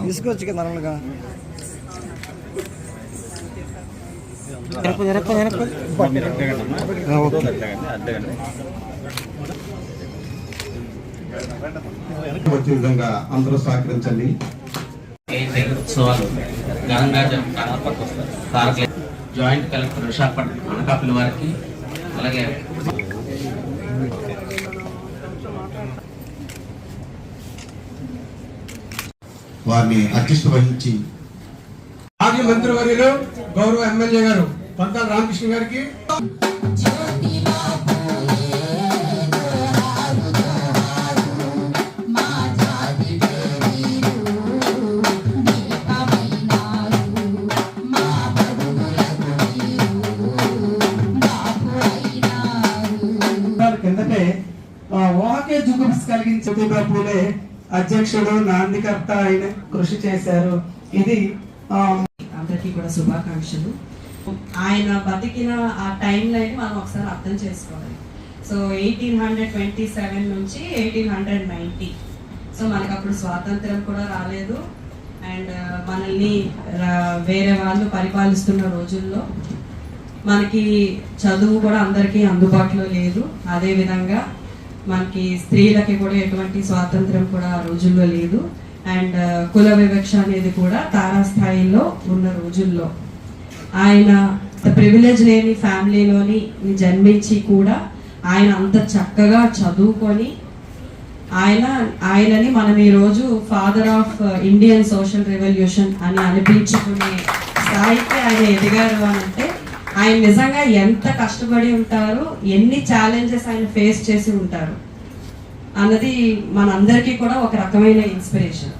తీసుకోవచ్చు కదా నార్మల్గా. వచ్చే విధంగా అందరూ సహకరించండి. ఉత్సవాలు ఘనంగా జాయింట్ కలెక్టర్ విశాఖపట్నం అనకాపల్లి వారికి, అలాగే వారిని అధ్యక్షత వహించి మాజీ మంత్రివర్యులు గౌరవ ఎమ్మెల్యే గారు పంతాల రామకృష్ణ గారికి, కిందటే ఓకే జుగుప్స్ కలిగించే పూలే అధ్యక్షుడు నాందికర్త ఆయన కృషి చేశారు. ఇది అందరికీ కూడా శుభాకాంక్షలు. ఆయన బతికిన ఆ టైం లైన్ మనం ఒకసారి అర్థం చేసుకోవాలి. సో 1827 నుంచి 1890, సో మనకు అప్పుడు స్వాతంత్రం కూడా రాలేదు. అండ్ మనల్ని వేరే వాళ్ళు పరిపాలిస్తున్న రోజుల్లో మనకి చదువు కూడా అందరికీ అందుబాటులో లేదు. అదేవిధంగా మనకి స్త్రీలకి కూడా ఎటువంటి స్వాతంత్రం కూడా ఆ రోజుల్లో లేదు. అండ్ కుల వివక్ష అనేది కూడా తారాస్థాయిలో ఉన్న రోజుల్లో ఆయన ప్రివిలేజ్ లేని ఫ్యామిలీలోని జన్మించి కూడా ఆయన అంత చక్కగా చదువుకొని ఆయనని మనం ఈరోజు father of Indian social revolution అని అనిపించుకునే స్థాయికి ఆయన ఎదిగారు అని అంటే ఆయన నిజంగా ఎంత కష్టపడి ఉంటారు, ఎన్ని ఛాలెంజెస్ ఆయన ఫేస్ చేసి ఉంటారు అన్నది మనందరికీ కూడా ఒక రకమైన ఇన్స్పిరేషన్.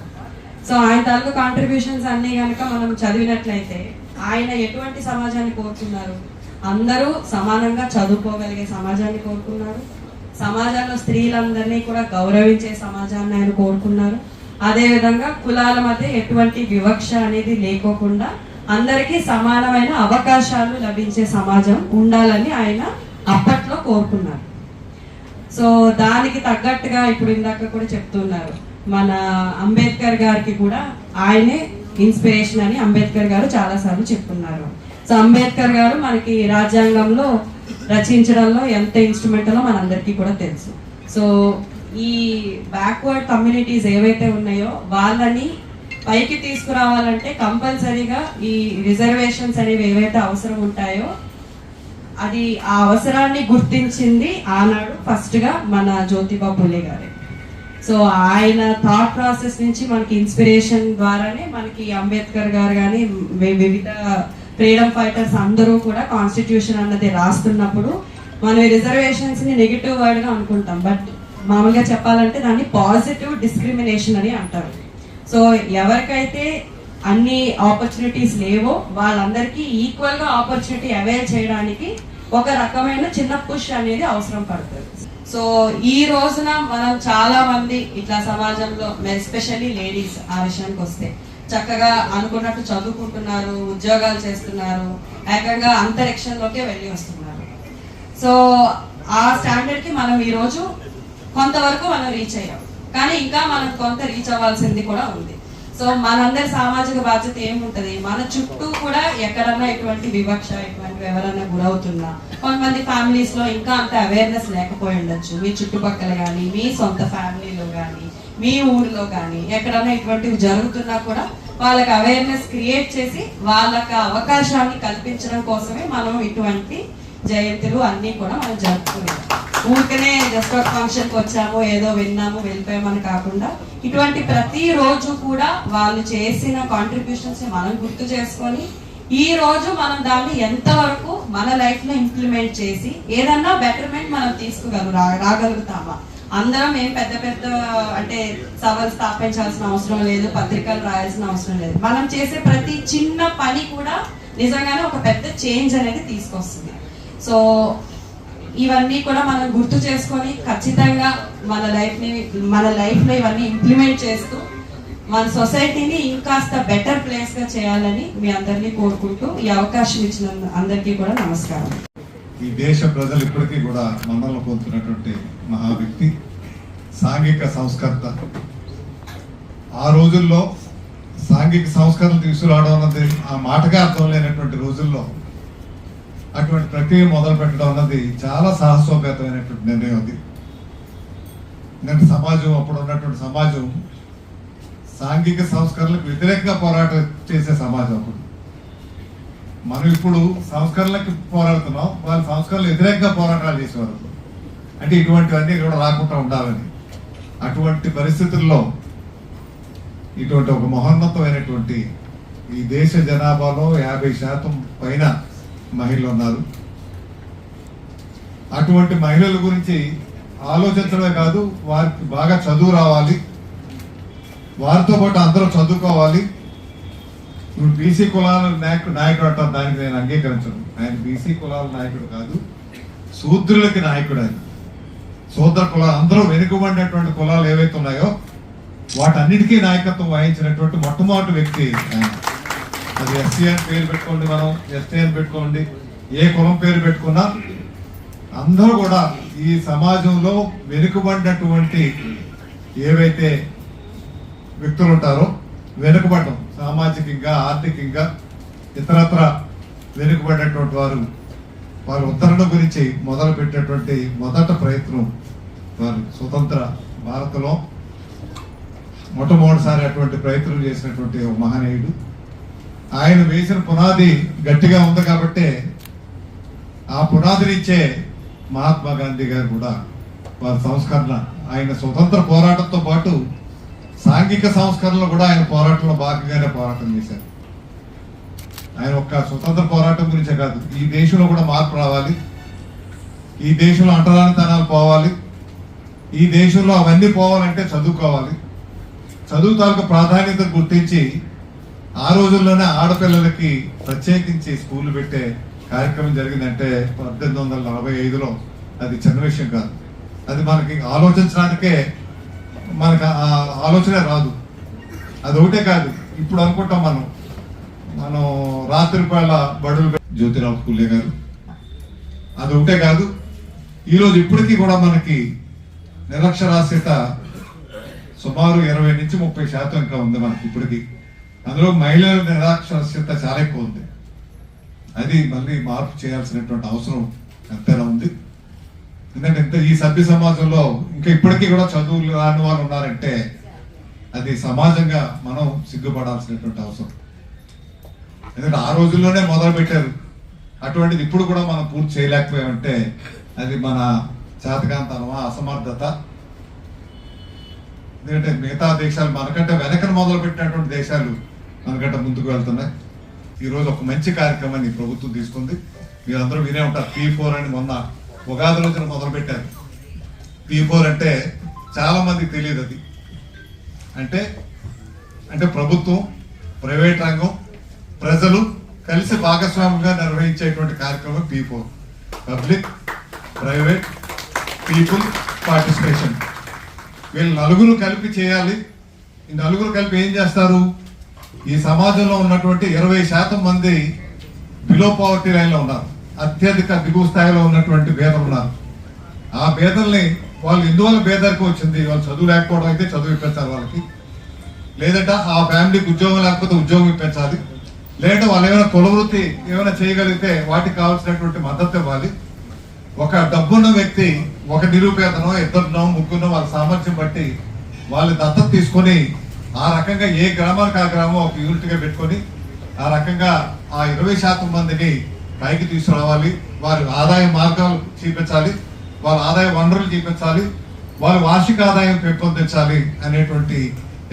సో ఆయన తాలూకు కాంట్రిబ్యూషన్స్ అన్ని కనుక మనం చదివినట్లయితే ఆయన ఎటువంటి సమాజాన్ని కోరుకున్నారు? అందరూ సమానంగా చదువుకోగలిగే సమాజాన్ని కోరుకున్నారు. సమాజంలో స్త్రీలందరినీ కూడా గౌరవించే సమాజాన్ని ఆయన కోరుకున్నారు. అదేవిధంగా కులాల మధ్య ఎటువంటి వివక్ష అనేది లేకోకుండా అందరికీ సమానమైన అవకాశాలు లభించే సమాజం ఉండాలని ఆయన అప్పట్లో కోరుకున్నారు. సో దానికి తగ్గట్టుగా ఇప్పుడు ఇందాక కూడా చెప్తున్నారు, మన అంబేద్కర్ గారికి కూడా ఆయనే ఇన్స్పిరేషన్ అని అంబేద్కర్ గారు చాలాసార్లు చెప్తున్నారు. సో అంబేద్కర్ గారు మనకి రాజ్యాంగంలో రచించడంలో ఎంత ఇన్స్ట్రుమెంటలో మనందరికీ కూడా తెలుసు. సో ఈ బ్యాక్వర్డ్ కమ్యూనిటీస్ ఏవైతే ఉన్నాయో వాళ్ళని పైకి తీసుకురావాలంటే కంపల్సరీగా ఈ రిజర్వేషన్స్ అనేవి ఏవైతే అవసరం ఉంటాయో అది ఆ అవసరాన్ని గుర్తించింది ఆనాడు ఫస్ట్ గా మన జ్యోతిబా పూలే గారే. సో ఆయన థాట్ ప్రాసెస్ నుంచి మనకి ఇన్స్పిరేషన్ ద్వారానే మనకి అంబేద్కర్ గారు కానీ వివిధ ఫ్రీడమ్ ఫైటర్స్ అందరూ కూడా కాన్స్టిట్యూషన్ అన్నది రాస్తున్నప్పుడు మనం రిజర్వేషన్స్ ని నెగిటివ్ వర్డ్ గా అనుకుంటాం, బట్ మామూలుగా చెప్పాలంటే దాన్ని పాజిటివ్ డిస్క్రిమినేషన్ అని అంటారు. సో ఎవరికైతే అన్ని ఆపర్చునిటీస్ లేవో వాళ్ళందరికీ ఈక్వల్ గా ఆపర్చునిటీ అవైల్ చేయడానికి ఒక రకమైన చిన్న పుష్ అనేది అవసరం పడుతుంది. సో ఈ రోజున మనం చాలా మంది ఇట్లా సమాజంలో ఎస్పెషల్లీ లేడీస్ ఆ విషయానికి వస్తే చక్కగా అనుకున్నట్టు చదువుకుంటున్నారు, ఉద్యోగాలు చేస్తున్నారు, ఏకంగా అంతరిక్షంలోకే వెళ్ళి వస్తున్నారు. సో ఆ స్టాండర్డ్ కి మనం ఈరోజు కొంతవరకు మనం రీచ్ అయ్యాం, కానీ ఇంకా మనం కొంత రీచ్ అవ్వాల్సింది కూడా ఉంది. సో మనందరి సామాజిక బాధ్యత ఏముంటది, మన చుట్టూ కూడా ఎక్కడన్నా ఇటువంటి వివక్ష ఇటువంటివి ఎవరైనా గురవుతున్నా, కొంతమంది ఫ్యామిలీస్ లో ఇంకా అంత అవేర్నెస్ లేకపోయి ఉండొచ్చు, మీ చుట్టుపక్కల కానీ మీ సొంత ఫ్యామిలీలో కానీ మీ ఊరిలో కానీ ఎక్కడన్నా ఇటువంటివి జరుగుతున్నా కూడా వాళ్ళకి అవేర్నెస్ క్రియేట్ చేసి వాళ్ళకి అవకాశాన్ని కల్పించడం కోసమే మనం ఇటువంటి జయంతులు అన్ని కూడా మనం జరుపుకున్నాం. ఊరికనే జస్ట్ ఒక ఫంక్షన్కి వచ్చాము, ఏదో విన్నాము, వెళ్ళిపోయామని కాకుండా ఇటువంటి ప్రతి రోజు కూడా వాళ్ళు చేసిన కాంట్రిబ్యూషన్స్ మనం గుర్తు చేసుకొని ఈ రోజు మనం దాన్ని ఎంతవరకు మన లైఫ్ లో ఇంప్లిమెంట్ చేసి ఏదన్నా బెటర్మెంట్ మనం రాగలుగుతామా? అందరం ఏం పెద్ద పెద్ద అంటే సభలు స్థాపించాల్సిన అవసరం లేదు, పత్రికలు రాయాల్సిన అవసరం లేదు. మనం చేసే ప్రతి చిన్న పని కూడా నిజంగానే ఒక పెద్ద చేంజ్ అనేది తీసుకొస్తుంది. సో ఇవన్నీ కూడా మనం గుర్తు చేసుకొని ఖచ్చితంగా మన లైఫ్ లో ఇవన్నీ ఇంప్లిమెంట్ చేస్తూ మన సొసైటీని ఇంకాస్త బెటర్ ప్లేస్ గా చేయాలని మీ అందరినీ కోరుకుంటూ ఈ అవకాశం ఇచ్చిన అందరికీ కూడా నమస్కారం. ఈ దేశ ప్రజలు ఇప్పటికీ కూడా మమ్మల్ని పొందుతున్నటువంటి మహా వ్యక్తి సాంఘిక సంస్కర్త. ఆ రోజుల్లో సాంఘిక సంస్కరణ తీసుకురావడం అన్నది ఆ మాటగా అర్థం లేనటువంటి రోజుల్లో అటువంటి ప్రక్రియ మొదలు పెట్టడం అన్నది చాలా సాహసోపేతమైనటువంటి నిర్ణయం. అది నేను సమాజం, అప్పుడు ఉన్నటువంటి సమాజం సాంఘిక సంస్కరణలకు వ్యతిరేకంగా పోరాటం చేసే సమాజం. అప్పుడు మనం ఇప్పుడు సంస్కరణలకు పోరాడుతున్నాం, వాళ్ళ సంస్కరణలు వ్యతిరేకంగా పోరాటాలు చేసేవారు. అంటే ఇటువంటివన్నీ కూడా రాకుండా ఉండాలని. అటువంటి పరిస్థితుల్లో ఇటువంటి ఒక మహోన్నతమైనటువంటి ఈ దేశ జనాభాలో 50% పైన మహిళలు ఉన్నారు. అటువంటి మహిళల గురించి ఆలోచించడమే కాదు, వారికి బాగా చదువు రావాలి, వారితో పాటు అందరూ చదువుకోవాలి. ఇప్పుడు బీసీ కులాల నాయకుడు అంటారు, దానికి నేను అంగీకరించను. ఆయన బీసీ కులాల నాయకుడు కాదు, శూద్రులకి నాయకుడు. ఆయన శూద్ర కులాలు అందరూ వెనుకబడినటువంటి కులాలు ఏవైతే ఉన్నాయో వాటన్నిటికీ నాయకత్వం వహించినటువంటి మొట్టమొదటి వ్యక్తి ఆయన. అది ఎస్సీ అని పేరు పెట్టుకోండి, మనం ఎస్టీ అని పెట్టుకోండి, ఏ కులం పేరు పెట్టుకున్నా అందరూ కూడా ఈ సమాజంలో వెనుకబడినటువంటి ఏవైతే వ్యక్తులు ఉంటారో, వెనుకబడటం సామాజికంగా, ఆర్థికంగా, ఇతరత్ర వెనుకబడినటువంటి వారి ఉద్ధరణ గురించి మొదలు పెట్టినటువంటి మొదటి ప్రయత్నం వారు స్వతంత్ర భారత్లో మొట్టమొదటిసారి అటువంటి ప్రయత్నం చేసినటువంటి ఒక మహనీయుడు. ఆయన వేసిన పునాది గట్టిగా ఉంది కాబట్టి ఆ పునాదినిచ్చే మహాత్మా గాంధీ గారు కూడా వారి సంస్కరణ, ఆయన స్వతంత్ర పోరాటంతో పాటు సాంఘిక సంస్కరణలు కూడా ఆయన పోరాటంలో భాగంగానే పోరాటం చేశారు. ఆయన ఒక్క స్వతంత్ర పోరాటం గురించే కాదు, ఈ దేశంలో కూడా మార్పు రావాలి, ఈ దేశంలో అంటరానితనాలు పోవాలి, ఈ దేశంలో అవన్నీ పోవాలంటే చదువుకోవాలి. చదువు తాలూకు ప్రాధాన్యత గుర్తించి ఆ రోజుల్లోనే ఆడపిల్లలకి ప్రత్యేకించి స్కూళ్ళు పెట్టే కార్యక్రమం జరిగిందంటే 1845లో అది చిన్న విషయం కాదు. అది మనకి ఆలోచించడానికే మనకు ఆలోచనే రాదు. అది ఒకటే కాదు, ఇప్పుడు అనుకుంటాం మనం రాత్రిపేళ బడులు జ్యోతిరావు ఫూలే గారు, అది ఒకటే కాదు. ఈరోజు ఇప్పటికీ కూడా మనకి నిరక్షరాస్యత సుమారు 20 నుంచి 30% ఇంకా ఉంది మనకి ఇప్పటికీ. అందులో మహిళల నిరక్షరాస్యత చాలా ఎక్కువ ఉంది. అది మళ్ళీ మార్పు చేయాల్సినటువంటి అవసరం ఎంతైనా ఉంది. ఎందుకంటే ఈ సభ్య సమాజంలో ఇంకా ఇప్పటికీ కూడా చదువులు రాని వాళ్ళు ఉన్నారంటే అది సమాజంగా మనం సిగ్గుపడాల్సినటువంటి అవసరం. ఎందుకంటే ఆ రోజుల్లోనే మొదలు పెట్టారు, అటువంటిది ఇప్పుడు కూడా మనం పూర్తి చేయలేకపోయామంటే అది మన చేతకాంతనమా, అసమర్థత. ఎందుకంటే మిగతా దేశాలు మనకంటే వెనకను మొదలు పెట్టినటువంటి దేశాలు మనకంటే ముందుకు వెళ్తున్నాయి. ఈరోజు ఒక మంచి కార్యక్రమాన్ని ప్రభుత్వం తీసుకుంది. మీరందరూ వినే ఉంటారు, P4 అని మొన్న ఉగాది రోజున మొదలు పెట్టారు. P4 అంటే చాలా మందికి తెలియదు. అది అంటే ప్రభుత్వం, ప్రైవేట్ రంగం, ప్రజలు కలిసి భాగస్వామ్యంగా నిర్వహించేటువంటి కార్యక్రమం P4, public private people participation. వీళ్ళు నలుగురు కలిపి చేయాలి. ఈ నలుగురు కలిపి ఏం చేస్తారు, ఈ సమాజంలో ఉన్నటువంటి 20% మంది బిలో పవర్టీ లైన్లో ఉన్నారు, అత్యధిక దిగువ స్థాయిలో ఉన్నటువంటి పేదలు ఉన్నారు. ఆ పేదల్ని వాళ్ళు ఎందువల్ల పేదరికం వచ్చింది, వాళ్ళు చదువు లేకపోవడం అయితే చదువు ఇప్పించాలి వాళ్ళకి, లేదంటే ఆ ఫ్యామిలీకి ఉద్యోగం లేకపోతే ఉద్యోగం ఇప్పించాలి, లేదంటే వాళ్ళు ఏమైనా కులవృత్తి ఏమైనా చేయగలిగితే వాటికి కావాల్సినటువంటి మద్దతు ఇవ్వాలి. ఒక డబ్బున్న వ్యక్తి ఒక నిరుపేదనో, ఇద్దరునో, ముగ్గురునో వాళ్ళ సామర్థ్యం బట్టి వాళ్ళు దత్తత తీసుకొని ఆ రకంగా ఏ గ్రామానికి ఆ గ్రామం ఒక యూనిట్గా పెట్టుకొని ఆ రకంగా ఆ 20% మందిని పైకి తీసుకురావాలి. వారి ఆదాయ మార్గాలు చూపించాలి, వాళ్ళ ఆదాయ వనరులు చూపించాలి, వాళ్ళ వార్షిక ఆదాయం పెంపొందించాలి అనేటువంటి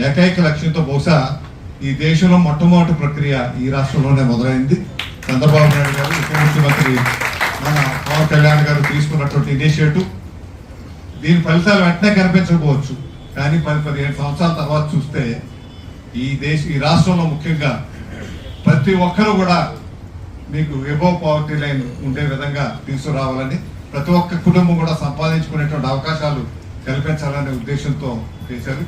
ఏకైక లక్ష్యంతో బహుశా ఈ దేశంలో మొట్టమొదటి ప్రక్రియ ఈ రాష్ట్రంలోనే మొదలైంది. చంద్రబాబు నాయుడు గారు, ఉప ముఖ్యమంత్రి మన పవన్ కళ్యాణ్ గారు తీసుకున్నటువంటి ఇనిషియేటివ్. దీని ఫలితాలు వెంటనే కనిపించకపోవచ్చు, కానీ 10-15 సంవత్సరాల తర్వాత చూస్తే ఈ రాష్ట్రంలో ముఖ్యంగా ప్రతి ఒక్కరూ కూడా మీకు ఎబోవ్ పవర్టీ లైన్ ఉండే విధంగా తీసుకురావాలని, ప్రతి ఒక్క కుటుంబం కూడా సంపాదించుకునేటువంటి అవకాశాలు కల్పించాలనే ఉద్దేశంతో చేశారు.